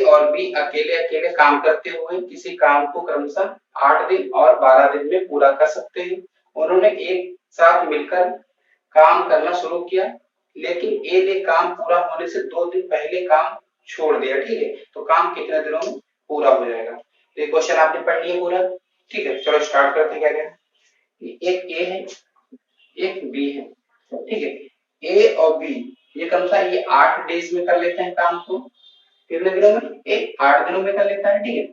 और बी अकेले अकेले काम करते हुए किसी काम को क्रमशः 8 दिन और 12 दिन में पूरा कर सकते हैं। उन्होंने एक साथ मिलकर काम करना शुरू किया, लेकिन ए ने काम पूरा होने से 2 दिन पहले काम छोड़ दिया। ठीक है, तो काम कितने दिनों में पूरा हो जाएगा? ये क्वेश्चन आपने पढ़ लिया पूरा। ठीक है, चलो स्टार्ट करते हैं। क्या क्या, एक ए है, एक बी है। ठीक है, ए और बी ये कौन सा, ये 8 डेज में कर लेते हैं काम को। कितने दिनों में? ए 8 दिनों में कर लेता है। ठीक है,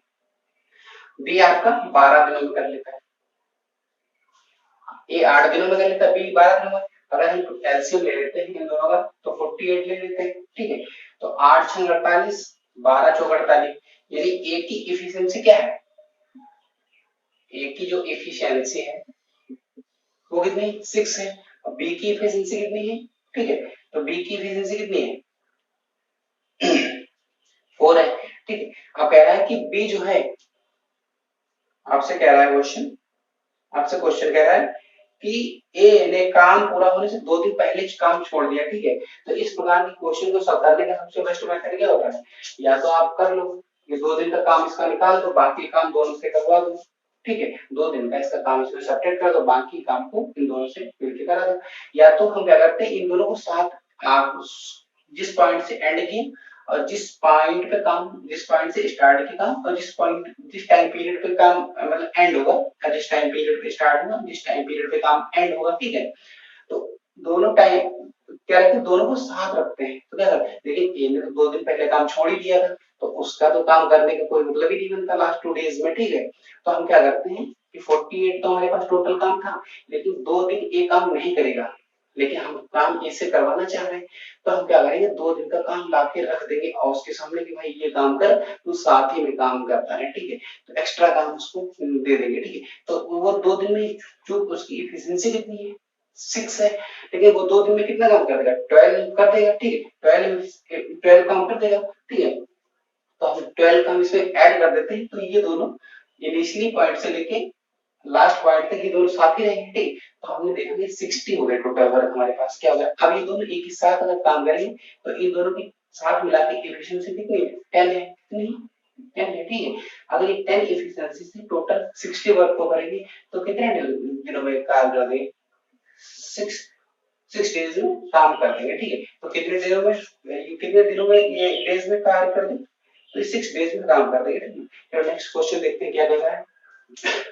बी आपका 12 दिनों में कर लेता है। ए 8 दिनों में कर लेता है, बी 12 दिनों में। अगर हम एलसीएम ले लेते हैं इन दोनों का तो 48 ले लेते हैं। ठीक है, तो 8 6 48, 12 चौक 48, यानी ए की इफिशिएंसी क्या है? ए की जो इफिशिएंसी है वो कितनी? 6 है। और बी की इफिशिएंसी कितनी है? ठीक है, तो बी की इफिशिएंसी कितनी है? 4 है। ठीक है, अब कह रहा है कि बी जो है, आपसे कह रहा है क्वेश्चन, आपसे क्वेश्चन कह रहा है कि ए ने काम पूरा होने से 2 दिन पहले काम छोड़ दिया। ठीक है, तो इस प्रकार के क्वेश्चन को सॉल्व करने का सबसे बेस्ट मेथड क्या होता है? या तो आप कर लो, ये 2 दिन का काम इसका निकाल दो, बाकी काम दोनों से करवा दो। ठीक है, 2 दिन का इसका काम इसमें सब्ट्रैक्ट कर दो, बाकी काम को इन दोनों से मिलकर करा दो। या तो हम क्या करते हैं, इन दोनों को साथ, आप जिस पॉइंट से एंड किए और जिस पॉइंट पे काम, जिस पॉइंट से स्टार्ट किया काम और जिस टाइम पीरियड पे काम मतलब एंड होगा, या जिस टाइम पीरियड पे स्टार्ट होगा, जिस टाइम पीरियड पे काम एंड होगा। ठीक है, तो दोनों टाइम क्या रखते हैं, दोनों को साथ रखते हैं। तो क्या करते हैं, देखिए ए ने तो 2 दिन पहले काम छोड़ ही दिया था, तो उसका तो काम करने का कोई मतलब ही नहीं बनता लास्ट 2 डेज में। ठीक है, तो हम क्या करते हैं कि 48 तो हमारे पास टोटल काम था, लेकिन 2 दिन ए काम नहीं करेगा, लेकिन हम काम इससे करवाना चाह रहे हैं, तो हम क्या करेंगे, 2 दिन का काम लाके रख देंगे और उसके सामने कि भाई ये काम कर, तू साथ ही में काम करता है। ठीक है, तो एक्स्ट्रा काम उसको दे देंगे। ठीक है, तो वो 2 दिन में जो उसकी इफिशिएंसी कितनी है, 6 है, लेकिन वो 2 दिन में कितना काम कर देगा, 12 कर देगा। ठीक है, 12 काम कर देगा। ठीक है, तो हम 12 काम इसमें ऐड कर देते हैं, तो ये दोनों इनिशियली पॉइंट से लेके लास्ट पॉइंट तक ये दोनों साथ ही रहेंगे। ठीक, तो हमने देखा कि 60 हो गए टोटल वर्क हमारे पास। क्या हो गया, अब ये दोनों एक ही साथ अगर काम करेंगे तो इन दोनों की साथ मिला के एफिशिएंसी कितनी है, 10 है। कितनी? 10 है। ठीक है, अगर ये 10 एफिशिएंसी से टोटल 60 वर्क को करेंगे तो कितने दिनों में काम कर देंगे, 6 डेज में काम कर देंगे। ठीक है, तो कितने दिनों में ये डेज में कार्य कर देंगे, तो 6 डेज में काम कर देंगे। ठीक है, नेक्स्ट क्वेश्चन देखते हैं क्या कह रहा है।